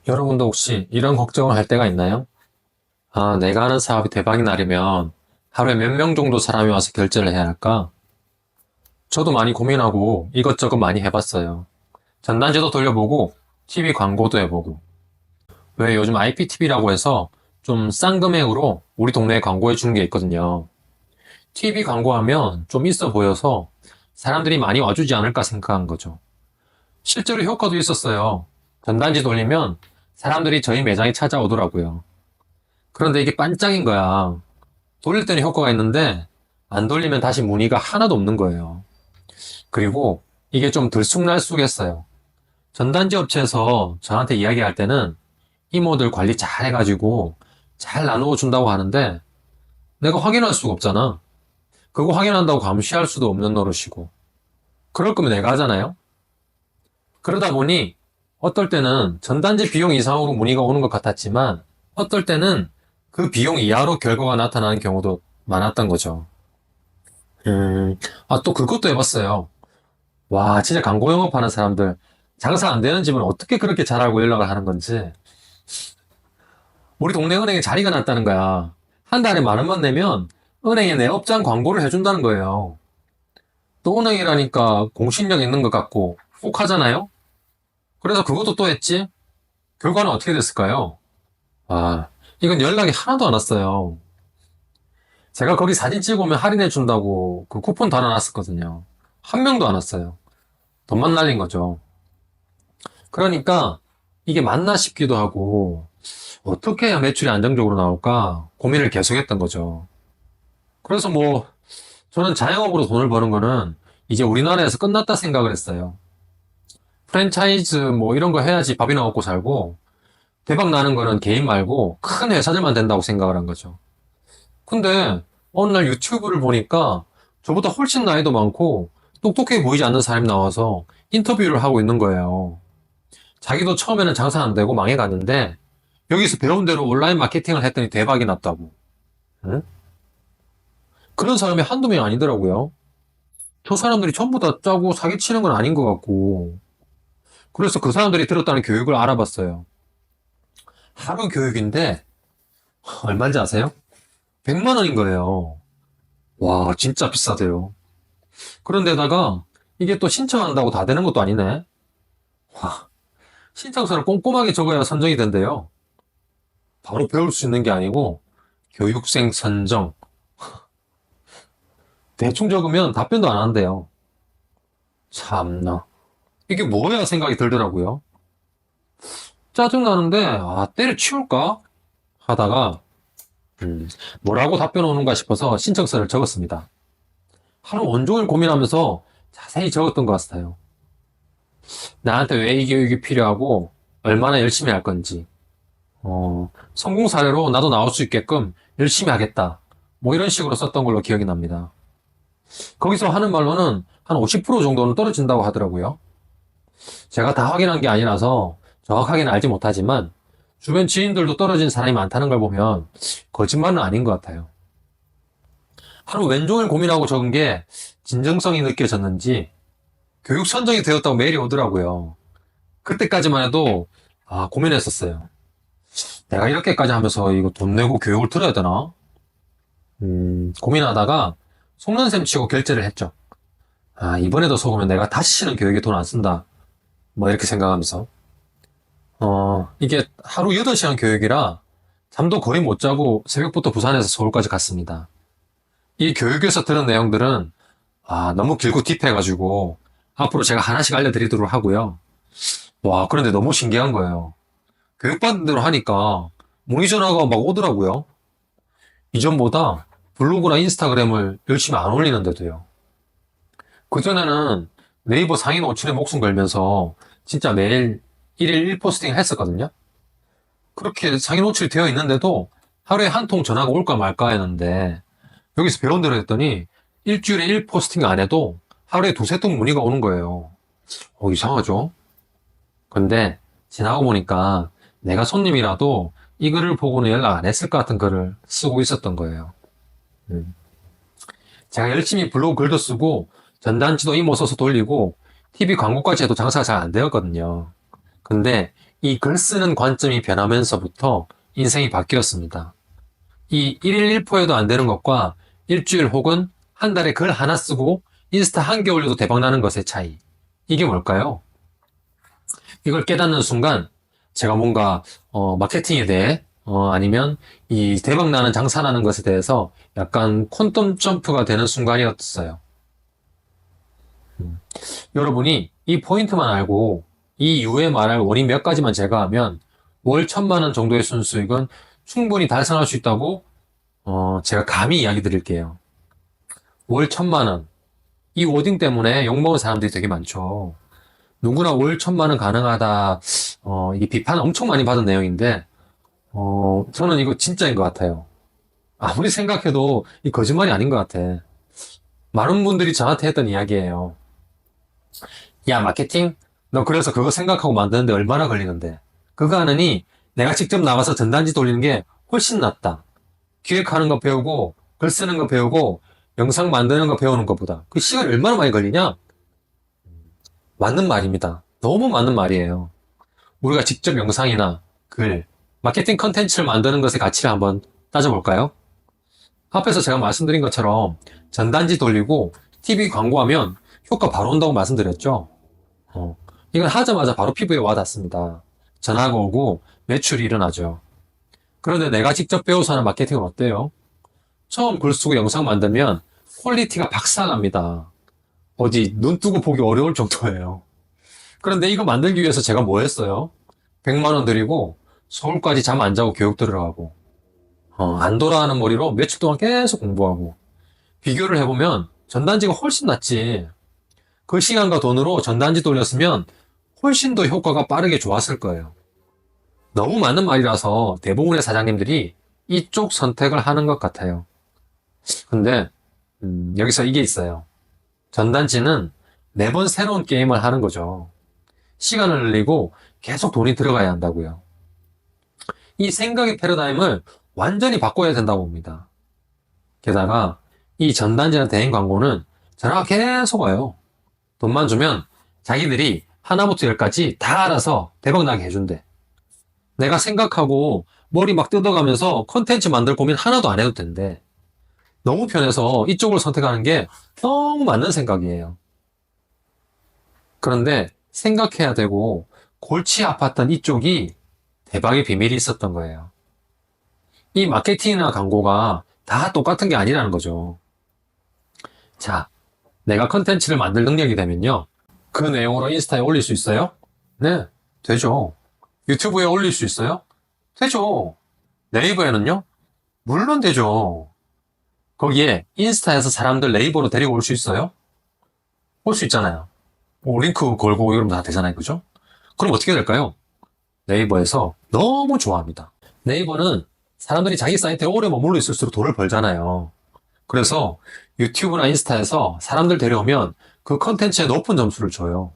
여러분도 혹시 이런 걱정을 할 때가 있나요? 아, 내가 하는 사업이 대박이 나려면 하루에 몇 명 정도 사람이 와서 결제를 해야 할까? 저도 많이 고민하고 이것저것 많이 해봤어요. 전단지도 돌려보고 TV 광고도 해보고. 왜 요즘 IPTV라고 해서 좀 싼 금액으로 우리 동네에 광고해 주는 게 있거든요. TV 광고하면 좀 있어 보여서 사람들이 많이 와주지 않을까 생각한 거죠. 실제로 효과도 있었어요. 전단지 돌리면 사람들이 저희 매장에 찾아오더라고요. 그런데 이게 반짝인 거야. 돌릴 때는 효과가 있는데 안 돌리면 다시 무늬가 하나도 없는 거예요. 그리고 이게 좀 들쑥날쑥했어요. 전단지 업체에서 저한테 이야기할 때는 이모들 관리 잘 해가지고 잘 나누어 준다고 하는데 내가 확인할 수가 없잖아. 그거 확인한다고 감시할 수도 없는 노릇이고. 그럴 거면 내가 하잖아요. 그러다 보니 어떨 때는 전단지 비용 이상으로 문의가 오는 것 같았지만 어떨 때는 그 비용 이하로 결과가 나타나는 경우도 많았던 거죠. 또 그것도 해봤어요. 와, 진짜 광고 영업하는 사람들 장사 안 되는 집은 어떻게 그렇게 잘 알고 연락을 하는 건지. 우리 동네 은행에 자리가 났다는 거야. 한 달에 10,000원 내면 은행에 내 업장 광고를 해준다는 거예요. 또 은행이라니까 공신력 있는 것 같고 꼭 하잖아요? 그래서 그것도 또 했지? 결과는 어떻게 됐을까요? 아, 이건 연락이 하나도 안 왔어요. 제가 거기 사진 찍으면 할인해 준다고 그 쿠폰 달아놨었거든요. 한 명도 안 왔어요. 돈만 날린 거죠. 그러니까 이게 맞나 싶기도 하고 어떻게 해야 매출이 안정적으로 나올까 고민을 계속했던 거죠. 그래서 뭐 저는 자영업으로 돈을 버는 거는 이제 우리나라에서 끝났다 생각을 했어요. 프랜차이즈 뭐 이런 거 해야지 밥이나 먹고 살고 대박 나는 거는 개인 말고 큰 회사들만 된다고 생각을 한 거죠. 근데 어느 날 유튜브를 보니까 저보다 훨씬 나이도 많고 똑똑해 보이지 않는 사람이 나와서 인터뷰를 하고 있는 거예요. 자기도 처음에는 장사 안 되고 망해갔는데 여기서 배운 대로 온라인 마케팅을 했더니 대박이 났다고. 응? 그런 사람이 한두 명이 아니더라고요. 저 사람들이 전부 다 짜고 사기치는 건 아닌 것 같고. 그래서 그 사람들이 들었다는 교육을 알아봤어요. 하루 교육인데 얼마인지 아세요? 100만 원인 거예요. 와, 진짜 비싸대요. 그런데다가 이게 또 신청한다고 다 되는 것도 아니네. 와, 신청서를 꼼꼼하게 적어야 선정이 된대요. 바로 배울 수 있는 게 아니고 교육생 선정. 대충 적으면 답변도 안 한대요. 참나. 이게 뭐야 생각이 들더라고요. 짜증나는데, 때려치울까? 하다가, 뭐라고 답변 오는가 싶어서 신청서를 적었습니다. 하루 온종일 고민하면서 자세히 적었던 것 같아요. 나한테 왜 이 교육이 필요하고, 얼마나 열심히 할 건지, 성공 사례로 나도 나올 수 있게끔 열심히 하겠다. 뭐 이런 식으로 썼던 걸로 기억이 납니다. 거기서 하는 말로는 한 50% 정도는 떨어진다고 하더라고요. 제가 다 확인한 게 아니라서 정확하게는 알지 못하지만 주변 지인들도 떨어진 사람이 많다는 걸 보면 거짓말은 아닌 것 같아요. 하루 왼종일 고민하고 적은 게 진정성이 느껴졌는지 교육 선정이 되었다고 메일이 오더라고요. 그때까지만 해도 고민했었어요. 내가 이렇게까지 하면서 이거 돈 내고 교육을 들어야 되나? 고민하다가 속는 셈 치고 결제를 했죠. 이번에도 속으면 내가 다시는 교육에 돈 안 쓴다. 뭐 이렇게 생각하면서. 이게 하루 8시간 교육이라 잠도 거의 못 자고 새벽부터 부산에서 서울까지 갔습니다. 이 교육에서 들은 내용들은 너무 길고 딥해가지고 앞으로 제가 하나씩 알려드리도록 하고요. 와, 그런데 너무 신기한 거예요. 교육받은 대로 하니까 문의 전화가 막 오더라고요. 이전보다 블로그나 인스타그램을 열심히 안 올리는데도요. 그전에는 네이버 상인 노출에 목숨 걸면서 진짜 매일 1일 1포스팅 했었거든요. 그렇게 상인 노출이 되어 있는데도 하루에 한 통 전화가 올까 말까 했는데 여기서 배운 대로 했더니 일주일에 1포스팅 안 해도 하루에 두세 통 문의가 오는 거예요. 이상하죠? 근데 지나고 보니까 내가 손님이라도 이 글을 보고는 연락 안 했을 것 같은 글을 쓰고 있었던 거예요. 음. 제가 열심히 블로그 글도 쓰고 전단지도 이모 써서 돌리고 TV 광고까지 해도 장사가 잘 안 되었거든요. 근데 이 글 쓰는 관점이 변하면서부터 인생이 바뀌었습니다. 이 1일 1포에도 안 되는 것과 일주일 혹은 한 달에 글 하나 쓰고 인스타 한 개 올려도 대박 나는 것의 차이. 이게 뭘까요? 이걸 깨닫는 순간 제가 뭔가 마케팅에 대해 아니면 이 대박 나는 장사라는 것에 대해서 약간 퀀텀 점프가 되는 순간이었어요. 여러분이 이 포인트만 알고 이 이후에 말할 원인 몇 가지만 제거하면 월 1,000만 원 정도의 순수익은 충분히 달성할 수 있다고 제가 감히 이야기 드릴게요. 월 1,000만 원. 이 워딩 때문에 욕먹은 사람들이 되게 많죠. 누구나 월 1,000만 원 가능하다. 이게 비판 엄청 많이 받은 내용인데 저는 이거 진짜인 것 같아요. 아무리 생각해도 이 거짓말이 아닌 것 같아. 많은 분들이 저한테 했던 이야기예요. 야, 마케팅? 너 그래서 그거 생각하고 만드는데 얼마나 걸리는데? 그거 하느니 내가 직접 나가서 전단지 돌리는 게 훨씬 낫다. 기획하는 거 배우고, 글 쓰는 거 배우고, 영상 만드는 거 배우는 것보다 그 시간이 얼마나 많이 걸리냐? 맞는 말입니다. 너무 맞는 말이에요. 우리가 직접 영상이나 글, 마케팅 컨텐츠를 만드는 것의 가치를 한번 따져볼까요? 앞에서 제가 말씀드린 것처럼 전단지 돌리고 TV 광고하면 효과 바로 온다고 말씀드렸죠? 이건 하자마자 바로 피부에 와닿습니다. 전화가 오고 매출이 일어나죠. 그런데 내가 직접 배워서 하는 마케팅은 어때요? 처음 글 쓰고 영상 만들면 퀄리티가 박살납니다. 어디 눈 뜨고 보기 어려울 정도예요. 그런데 이거 만들기 위해서 제가 뭐 했어요? 100만 원 들이고 서울까지 잠 안 자고 교육 들어가고 안 돌아가는 머리로 며칠 동안 계속 공부하고 비교를 해보면 전단지가 훨씬 낫지. 그 시간과 돈으로 전단지 돌렸으면 훨씬 더 효과가 빠르게 좋았을 거예요. 너무 많은 말이라서 대부분의 사장님들이 이쪽 선택을 하는 것 같아요. 근데 여기서 이게 있어요. 전단지는 매번 새로운 게임을 하는 거죠. 시간을 늘리고 계속 돈이 들어가야 한다고요. 이 생각의 패러다임을 완전히 바꿔야 된다고 봅니다. 게다가 이 전단지나 대행 광고는 전화가 계속 와요. 돈만 주면 자기들이 하나부터 열까지 다 알아서 대박나게 해준대. 내가 생각하고 머리 막 뜯어가면서 컨텐츠 만들 고민 하나도 안 해도 된대. 너무 편해서 이쪽을 선택하는 게 너무 맞는 생각이에요. 그런데 생각해야 되고 골치 아팠던 이쪽이 대박의 비밀이 있었던 거예요. 이 마케팅이나 광고가 다 똑같은 게 아니라는 거죠. 자, 내가 컨텐츠를 만들 능력이 되면요. 그 내용으로 인스타에 올릴 수 있어요? 네, 되죠. 유튜브에 올릴 수 있어요? 되죠. 네이버에는요? 물론 되죠. 거기에 인스타에서 사람들 네이버로 데리고 올 수 있어요? 올 수 있잖아요. 링크 걸고 이러면 다 되잖아요. 그죠? 그럼 어떻게 될까요? 네이버에서 너무 좋아합니다. 네이버는 사람들이 자기 사이트에 오래 머물러 있을수록 돈을 벌잖아요. 그래서 유튜브나 인스타에서 사람들 데려오면 그 컨텐츠에 높은 점수를 줘요.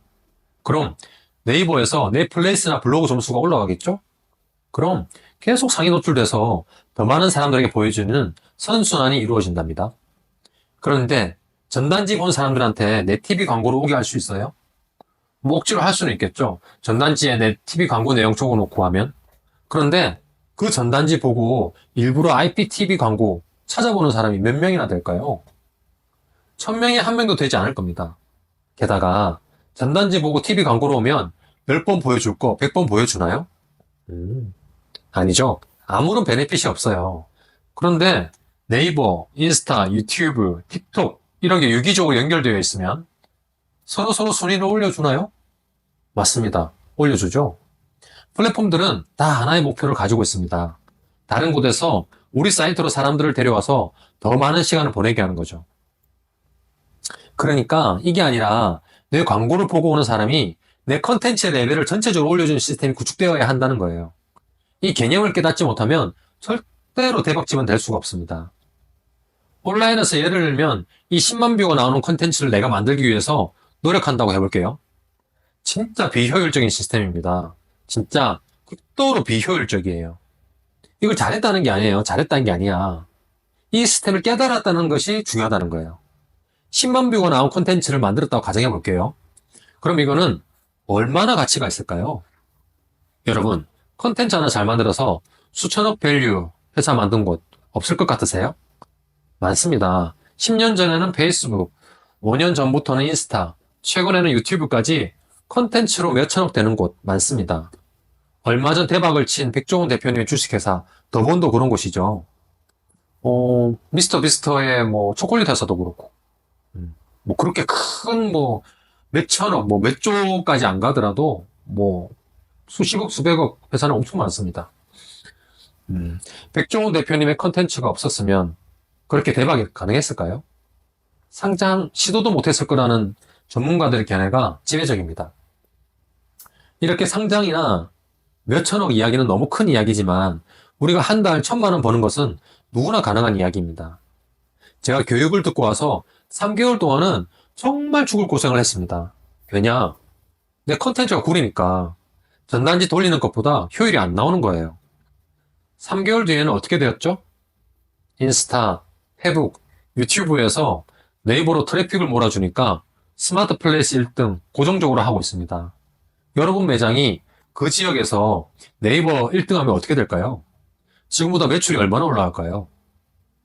그럼 네이버에서 내 플레이스나 블로그 점수가 올라가겠죠? 그럼 계속 상위 노출돼서 더 많은 사람들에게 보여주는 선순환이 이루어진답니다. 그런데 전단지 본 사람들한테 내 TV 광고를 오게 할 수 있어요? 뭐 억지로 할 수는 있겠죠. 전단지에 내 TV 광고 내용 적어놓고 하면. 그런데 그 전단지 보고 일부러 IPTV 광고 찾아보는 사람이 몇 명이나 될까요? 1,000명에 한 명도 되지 않을 겁니다. 게다가 전단지 보고 TV 광고로 오면 10번 보여줄 거 100번 보여주나요? 아니죠. 아무런 베네핏이 없어요. 그런데 네이버, 인스타, 유튜브, 틱톡 이런 게 유기적으로 연결되어 있으면 서로 순위를 올려주나요? 맞습니다. 올려주죠. 플랫폼들은 다 하나의 목표를 가지고 있습니다. 다른 곳에서 우리 사이트로 사람들을 데려와서 더 많은 시간을 보내게 하는 거죠. 그러니까 이게 아니라 내 광고를 보고 오는 사람이 내 컨텐츠의 레벨을 전체적으로 올려주는 시스템이 구축되어야 한다는 거예요. 이 개념을 깨닫지 못하면 절대로 대박집은 될 수가 없습니다. 온라인에서 예를 들면 이 10만 뷰가 나오는 컨텐츠를 내가 만들기 위해서 노력한다고 해볼게요. 진짜 비효율적인 시스템입니다. 진짜 극도로 비효율적이에요. 이걸 잘했다는 게 아니에요. 잘했다는 게 아니야. 이 시스템을 깨달았다는 것이 중요하다는 거예요. 10만 뷰가 나온 콘텐츠를 만들었다고 가정해 볼게요. 그럼 이거는 얼마나 가치가 있을까요? 여러분, 컨텐츠 하나 잘 만들어서 수천억 밸류 회사 만든 곳 없을 것 같으세요? 많습니다. 10년 전에는 페이스북, 5년 전부터는 인스타, 최근에는 유튜브까지 컨텐츠로 몇천억 되는 곳 많습니다. 얼마 전 대박을 친 백종원 대표님의 주식회사 더본도 그런 곳이죠. 미스터 비스터의 뭐 초콜릿 회사도 그렇고, 뭐 그렇게 큰 뭐 몇천억, 뭐 몇 조까지 안 가더라도 뭐 수십억, 수백억 회사는 엄청 많습니다. 백종원 대표님의 컨텐츠가 없었으면 그렇게 대박이 가능했을까요? 상장 시도도 못했을 거라는 전문가들의 견해가 지배적입니다. 이렇게 상장이나 몇천억 이야기는 너무 큰 이야기지만 우리가 한 달 1,000만 원 버는 것은 누구나 가능한 이야기입니다. 제가 교육을 듣고 와서 3개월 동안은 정말 죽을 고생을 했습니다. 왜냐? 내 컨텐츠가 구리니까 전단지 돌리는 것보다 효율이 안 나오는 거예요. 3개월 뒤에는 어떻게 되었죠? 인스타, 페북, 유튜브에서 네이버로 트래픽을 몰아주니까 스마트 플레이스 1등 고정적으로 하고 있습니다. 여러분 매장이 그 지역에서 네이버 1등 하면 어떻게 될까요? 지금보다 매출이 얼마나 올라갈까요?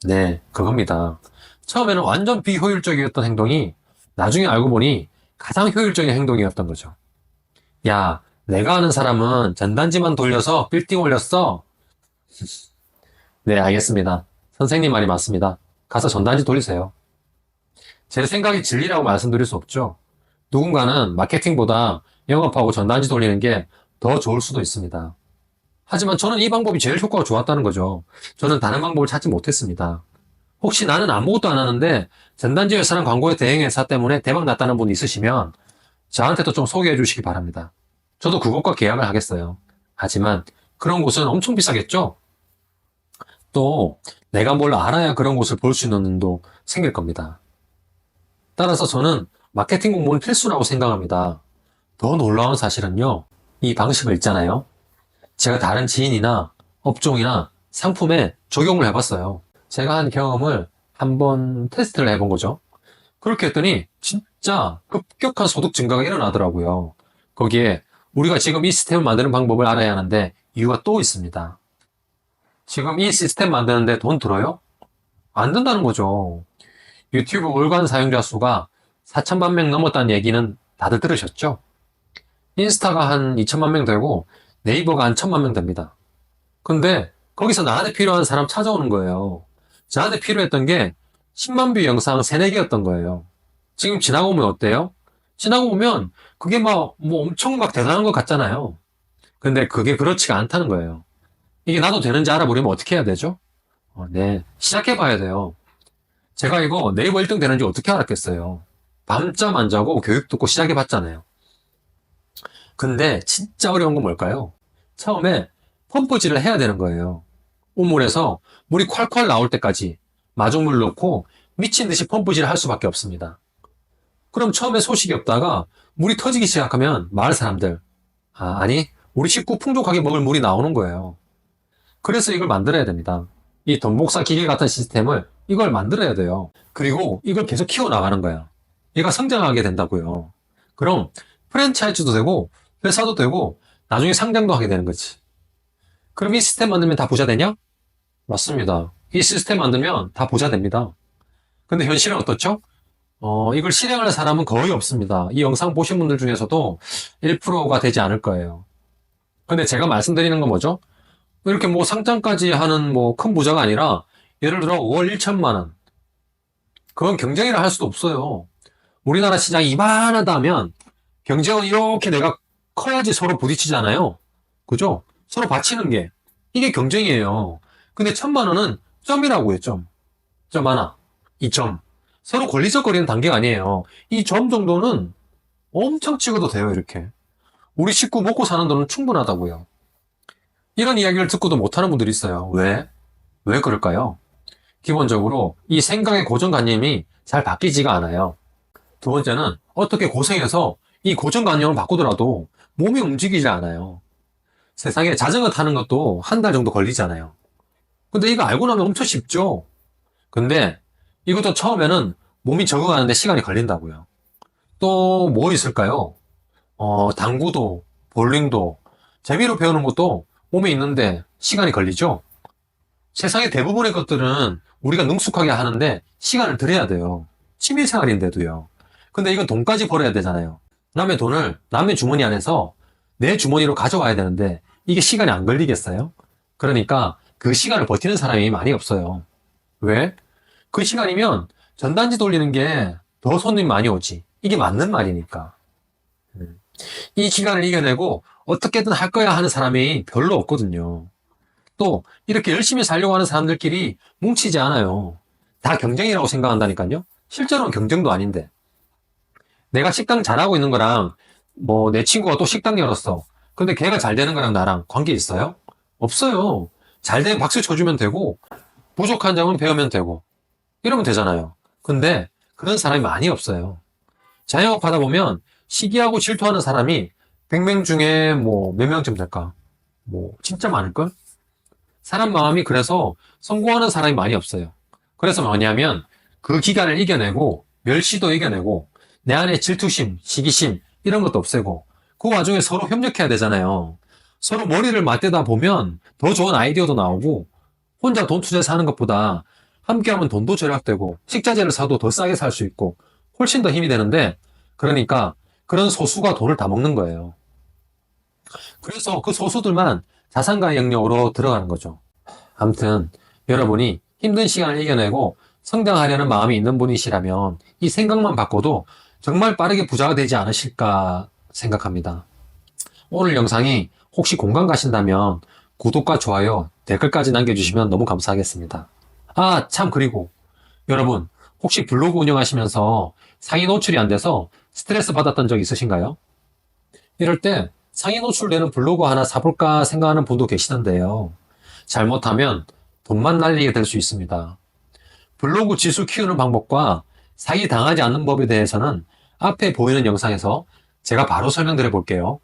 네, 그겁니다. 처음에는 완전 비효율적이었던 행동이 나중에 알고 보니 가장 효율적인 행동이었던 거죠. 야, 내가 아는 사람은 전단지만 돌려서 빌딩 올렸어. 네, 알겠습니다. 선생님 말이 맞습니다. 가서 전단지 돌리세요. 제 생각이 진리라고 말씀드릴 수 없죠. 누군가는 마케팅보다 영업하고 전단지 돌리는 게 더 좋을 수도 있습니다. 하지만 저는 이 방법이 제일 효과가 좋았다는 거죠. 저는 다른 방법을 찾지 못했습니다. 혹시 나는 아무것도 안 하는데 전단지 회사랑 광고의 대행 회사 때문에 대박 났다는 분 있으시면 저한테도 좀 소개해 주시기 바랍니다. 저도 그것과 계약을 하겠어요. 하지만 그런 곳은 엄청 비싸겠죠? 또 내가 뭘 알아야 그런 곳을 볼 수 있는 눈도 생길 겁니다. 따라서 저는 마케팅 공부는 필수라고 생각합니다. 더 놀라운 사실은요. 이 방식을 있잖아요. 제가 다른 지인이나 업종이나 상품에 적용을 해봤어요. 제가 한 경험을 한번 테스트를 해본 거죠. 그렇게 했더니 진짜 급격한 소득 증가가 일어나더라고요. 거기에 우리가 지금 이 시스템을 만드는 방법을 알아야 하는데 이유가 또 있습니다. 지금 이 시스템 만드는데 돈 들어요? 안 든다는 거죠. 유튜브 월간 사용자 수가 4천만 명 넘었다는 얘기는 다들 들으셨죠? 인스타가 한 2천만 명 되고 네이버가 한 1천만 명 됩니다. 근데 거기서 나한테 필요한 사람 찾아오는 거예요. 저한테 필요했던 게 10만 뷰 영상 3, 4개였던 거예요. 지금 지나고 보면 어때요? 지나고 보면 그게 뭐 엄청 대단한 것 같잖아요. 근데 그게 그렇지가 않다는 거예요. 이게 나도 되는지 알아보려면 어떻게 해야 되죠? 네, 시작해봐야 돼요. 제가 이거 네이버 1등 되는지 어떻게 알았겠어요? 밤잠 안 자고 교육 듣고 시작해봤잖아요. 근데 진짜 어려운 건 뭘까요? 처음에 펌프질을 해야 되는 거예요. 우물에서 물이 콸콸 나올 때까지 마중물 넣고 미친 듯이 펌프질을 할 수밖에 없습니다. 그럼 처음에 소식이 없다가 물이 터지기 시작하면 마을 사람들, 아니, 우리 식구 풍족하게 먹을 물이 나오는 거예요. 그래서 이걸 만들어야 됩니다. 이 돈복사 기계 같은 시스템을 이걸 만들어야 돼요. 그리고 이걸 계속 키워나가는 거야. 얘가 성장하게 된다고요. 그럼 프랜차이즈도 되고 회사도 되고 나중에 상장도 하게 되는 거지. 그럼 이 시스템 만들면 다 부자 되냐? 맞습니다. 이 시스템 만들면 다 부자 됩니다. 근데 현실은 어떻죠? 이걸 실행할 사람은 거의 없습니다. 이 영상 보신 분들 중에서도 1%가 되지 않을 거예요. 근데 제가 말씀드리는 건 뭐죠? 이렇게 뭐 상장까지 하는 뭐 큰 부자가 아니라 예를 들어 월 1천만 원. 그건 경쟁이라 할 수도 없어요. 우리나라 시장이 이만하다면 경쟁은 이렇게 내가 커야지 서로 부딪히잖아요. 그죠? 서로 받치는 게. 이게 경쟁이에요. 근데 1,000만 원은 점이라고요, 점. 점 하나. 2점. 서로 권리적거리는 단계가 아니에요. 이 점 정도는 엄청 찍어도 돼요, 이렇게. 우리 식구 먹고 사는 돈은 충분하다고요. 이런 이야기를 듣고도 못하는 분들이 있어요. 왜? 왜 그럴까요? 기본적으로 이 생각의 고정관념이 잘 바뀌지가 않아요. 두 번째는 어떻게 고생해서 이 고정관념을 바꾸더라도 몸이 움직이지 않아요. 세상에 자전거 타는 것도 한 달 정도 걸리잖아요. 근데 이거 알고 나면 엄청 쉽죠? 근데 이것도 처음에는 몸이 적응하는데 시간이 걸린다고요. 또 뭐 있을까요? 당구도, 볼링도, 재미로 배우는 것도 몸에 있는데 시간이 걸리죠? 세상의 대부분의 것들은 우리가 능숙하게 하는데 시간을 들여야 돼요. 취미생활인데도요. 근데 이건 돈까지 벌어야 되잖아요. 남의 돈을 남의 주머니 안에서 내 주머니로 가져와야 되는데 이게 시간이 안 걸리겠어요? 그러니까 그 시간을 버티는 사람이 많이 없어요. 왜? 그 시간이면 전단지 돌리는 게 더 손님 많이 오지. 이게 맞는 말이니까. 이 시간을 이겨내고 어떻게든 할 거야 하는 사람이 별로 없거든요. 또 이렇게 열심히 살려고 하는 사람들끼리 뭉치지 않아요. 다 경쟁이라고 생각한다니까요. 실제로는 경쟁도 아닌데. 내가 식당 잘하고 있는 거랑 뭐 내 친구가 또 식당 열었어. 근데 걔가 잘 되는 거랑 나랑 관계 있어요? 없어요. 잘 되면 박수 쳐주면 되고 부족한 점은 배우면 되고 이러면 되잖아요. 근데 그런 사람이 많이 없어요. 자영업 하다 보면 시기하고 질투하는 사람이 100명 중에 뭐 몇 명쯤 될까? 뭐 진짜 많을걸? 사람 마음이 그래서 성공하는 사람이 많이 없어요. 그래서 뭐냐면 그 기간을 이겨내고 멸시도 이겨내고 내 안에 질투심, 시기심 이런 것도 없애고 그 와중에 서로 협력해야 되잖아요. 서로 머리를 맞대다 보면 더 좋은 아이디어도 나오고 혼자 돈 투자해서 하는 것보다 함께하면 돈도 절약되고 식자재를 사도 더 싸게 살 수 있고 훨씬 더 힘이 되는데 그러니까 그런 소수가 돈을 다 먹는 거예요. 그래서 그 소수들만 자산가의 영역으로 들어가는 거죠. 아무튼 여러분이 힘든 시간을 이겨내고 성장하려는 마음이 있는 분이시라면 이 생각만 바꿔도 정말 빠르게 부자가 되지 않으실까 생각합니다. 오늘 영상이 혹시 공감 가신다면 구독과 좋아요, 댓글까지 남겨주시면 너무 감사하겠습니다. 아, 참 그리고 여러분 혹시 블로그 운영하시면서 상위 노출이 안 돼서 스트레스 받았던 적 있으신가요? 이럴 때 상위 노출되는 블로그 하나 사볼까 생각하는 분도 계시던데요. 잘못하면 돈만 날리게 될 수 있습니다. 블로그 지수 키우는 방법과 사기 당하지 않는 법에 대해서는 앞에 보이는 영상에서 제가 바로 설명드려 볼게요.